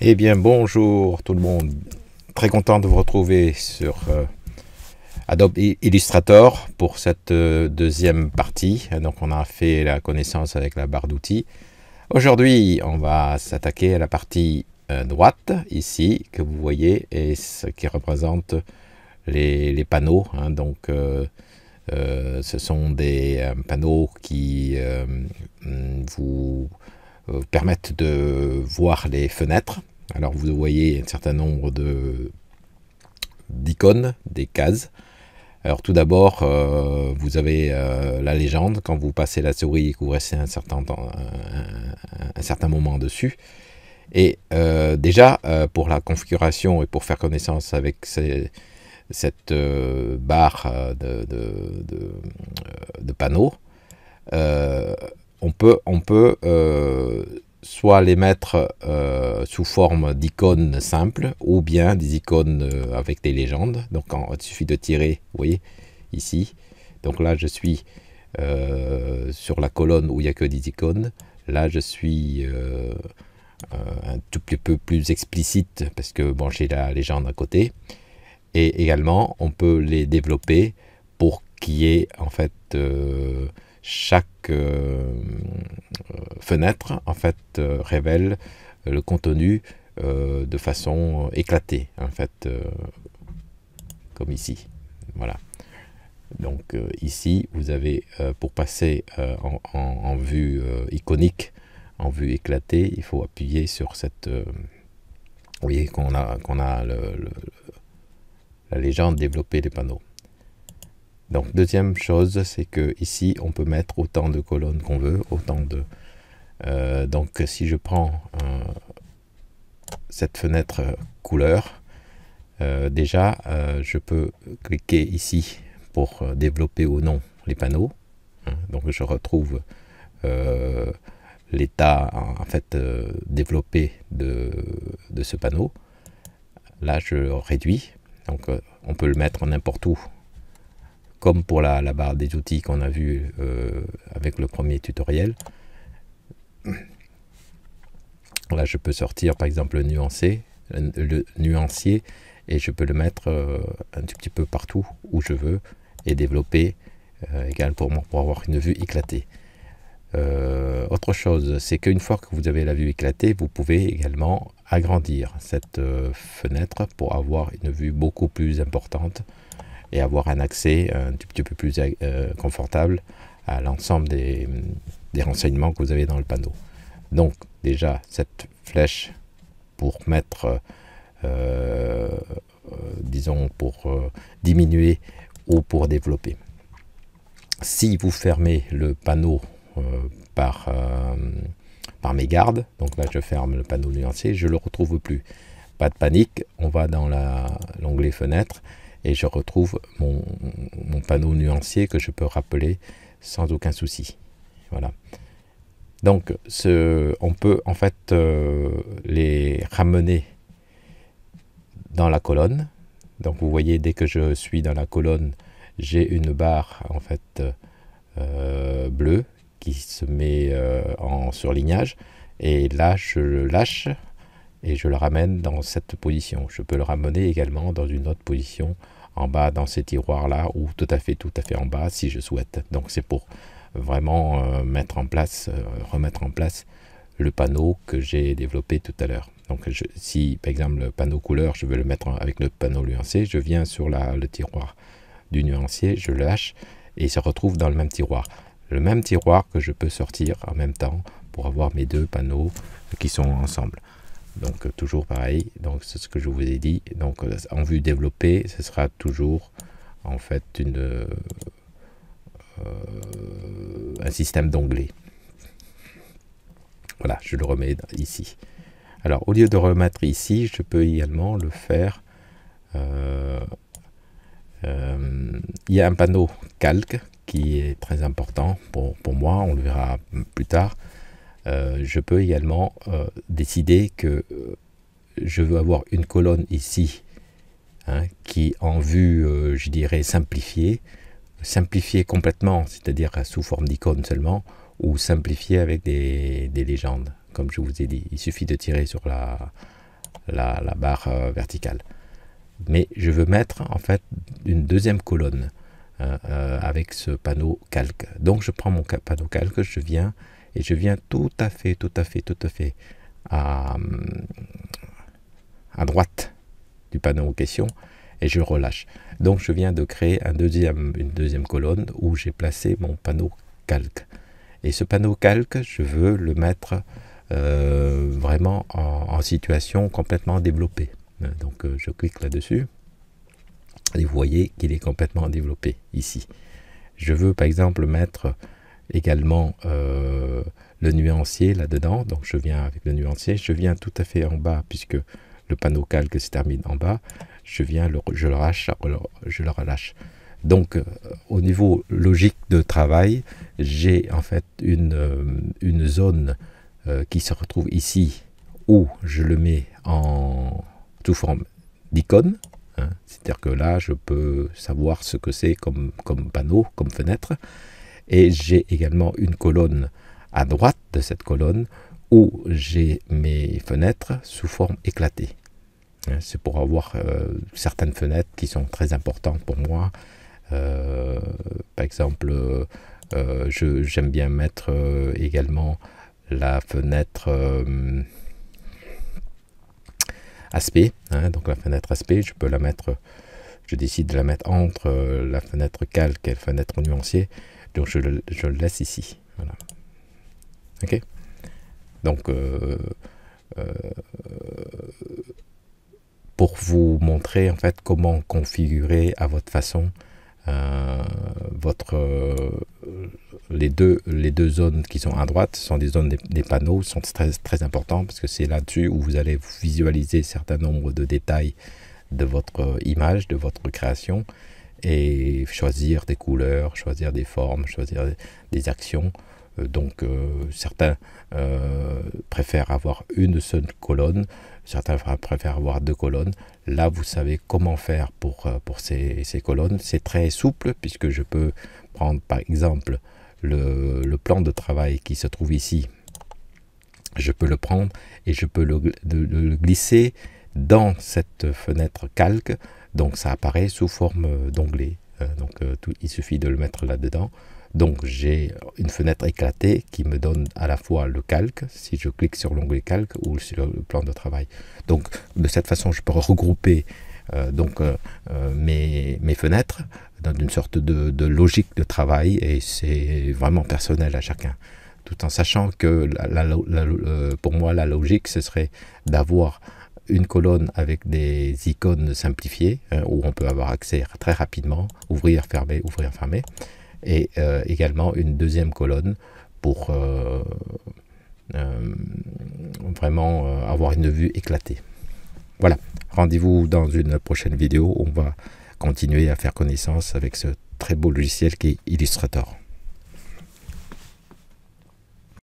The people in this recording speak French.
Eh bien, bonjour tout le monde. Très content de vous retrouver sur Adobe Illustrator pour cette deuxième partie. Donc, on a fait la connaissance avec la barre d'outils. Aujourd'hui, on va s'attaquer à la partie droite, ici, que vous voyez, et ce qui représente les panneaux. Donc, ce sont des panneaux qui vous permettent de voir les fenêtres. Alors vous voyez un certain nombre d'icônes, des cases. Alors tout d'abord, vous avez la légende. Quand vous passez la souris et que vous restez un certain moment dessus. Et déjà, pour la configuration et pour faire connaissance avec cette barre de panneaux, on peut soit les mettre sous forme d'icônes simples ou bien des icônes avec des légendes. Donc il suffit de tirer, vous voyez, ici. Donc là, je suis sur la colonne où il n'y a que des icônes. Là, je suis un tout petit peu plus explicite parce que bon, j'ai la légende à côté. Et également, on peut les développer pour qu'il y ait en fait chaque fenêtre en fait révèle le contenu de façon éclatée en fait, comme ici. Voilà. Donc ici, vous avez pour passer en vue iconique, en vue éclatée, il faut appuyer sur cette. Vous voyez qu'on a la légende développer les panneaux. Donc deuxième chose, c'est que ici on peut mettre autant de colonnes qu'on veut, autant de donc si je prends cette fenêtre couleur, déjà je peux cliquer ici pour développer ou non les panneaux. Donc je retrouve l'état en fait développé de ce panneau. Là je réduis, donc on peut le mettre n'importe où, comme pour la barre des outils qu'on a vu avec le premier tutoriel. Là, je peux sortir par exemple le nuancier et je peux le mettre un tout petit peu partout où je veux et développer également pour avoir une vue éclatée. Autre chose, c'est qu'une fois que vous avez la vue éclatée, vous pouvez également agrandir cette fenêtre pour avoir une vue beaucoup plus importante et avoir un accès un tout petit peu plus confortable à l'ensemble des renseignements que vous avez dans le panneau. Donc déjà cette flèche pour mettre, disons pour diminuer ou pour développer. Si vous fermez le panneau par mégarde, donc là je ferme le panneau nuancier, je ne le retrouve plus. Pas de panique, on va dans l'onglet fenêtre et je retrouve mon panneau nuancier que je peux rappeler sans aucun souci. Voilà. Donc on peut en fait les ramener dans la colonne. Donc vous voyez, dès que je suis dans la colonne, j'ai une barre en fait bleue qui se met en surlignage, et là je le lâche et je le ramène dans cette position. Je peux le ramener également dans une autre position en bas dans ces tiroirs là, ou tout à fait en bas si je souhaite. Donc c'est pour vraiment remettre en place le panneau que j'ai développé tout à l'heure. Donc si par exemple le panneau couleur, je veux le mettre avec le panneau nuancé, je viens sur le tiroir du nuancier, je le lâche et il se retrouve dans le même tiroir. Le même tiroir que je peux sortir en même temps pour avoir mes deux panneaux qui sont ensemble. Donc toujours pareil, donc c'est ce que je vous ai dit. Donc en vue développée, ce sera toujours en fait un système d'onglets. Voilà, je le remets ici. Alors au lieu de remettre ici, je peux également le faire. Il y a un panneau calque qui est très important pour moi, on le verra plus tard. Je peux également décider que je veux avoir une colonne ici qui en vue, je dirais, simplifiée complètement, c'est-à-dire sous forme d'icône seulement, ou simplifiée avec des légendes, comme je vous ai dit. Il suffit de tirer sur la barre verticale. Mais je veux mettre en fait une deuxième colonne avec ce panneau calque. Donc je prends mon panneau calque, je viens tout à fait à droite du panneau en question et je relâche. Donc je viens de créer une deuxième colonne où j'ai placé mon panneau calque. Et ce panneau calque, je veux le mettre vraiment en situation complètement développée. Donc je clique là-dessus et vous voyez qu'il est complètement développé ici. Je veux par exemple mettre également le nuancier là-dedans. Donc je viens avec le nuancier, je viens tout à fait en bas puisque le panneau calque se termine en bas. Je le relâche. Donc au niveau logique de travail, j'ai en fait une zone qui se retrouve ici où je le mets sous forme d'icône. C'est-à-dire que là, je peux savoir ce que c'est comme panneau, comme fenêtre. Et j'ai également une colonne à droite de cette colonne où j'ai mes fenêtres sous forme éclatée. C'est pour avoir certaines fenêtres qui sont très importantes pour moi. Par exemple, j'aime bien mettre également la fenêtre aspect. Donc la fenêtre aspect, je peux la mettre, je décide de la mettre entre la fenêtre calque et la fenêtre nuancier. Donc je le laisse ici. Voilà. Ok. Donc pour vous montrer en fait comment configurer à votre façon les deux zones qui sont à droite sont des zones des panneaux, sont très importants parce que c'est là-dessus où vous allez visualiser un certain nombre de détails de votre image, de votre création et choisir des couleurs, choisir des formes, choisir des actions. Donc certains préfèrent avoir une seule colonne, certains préfèrent avoir deux colonnes. Là vous savez comment faire pour ces colonnes. C'est très souple puisque je peux prendre par exemple le plan de travail qui se trouve ici. Je peux le prendre et je peux le glisser dans cette fenêtre calque. Donc ça apparaît sous forme d'onglet. Il suffit de le mettre là-dedans. Donc j'ai une fenêtre éclatée qui me donne à la fois le calque, si je clique sur l'onglet calque ou sur le plan de travail. Donc de cette façon, je peux regrouper mes fenêtres dans une sorte de logique de travail et c'est vraiment personnel à chacun. Tout en sachant que pour moi, la logique, ce serait d'avoir une colonne avec des icônes simplifiées où on peut avoir accès très rapidement, ouvrir, fermer, et également une deuxième colonne pour vraiment avoir une vue éclatée. Voilà, rendez-vous dans une prochaine vidéo où on va continuer à faire connaissance avec ce très beau logiciel qui est Illustrator.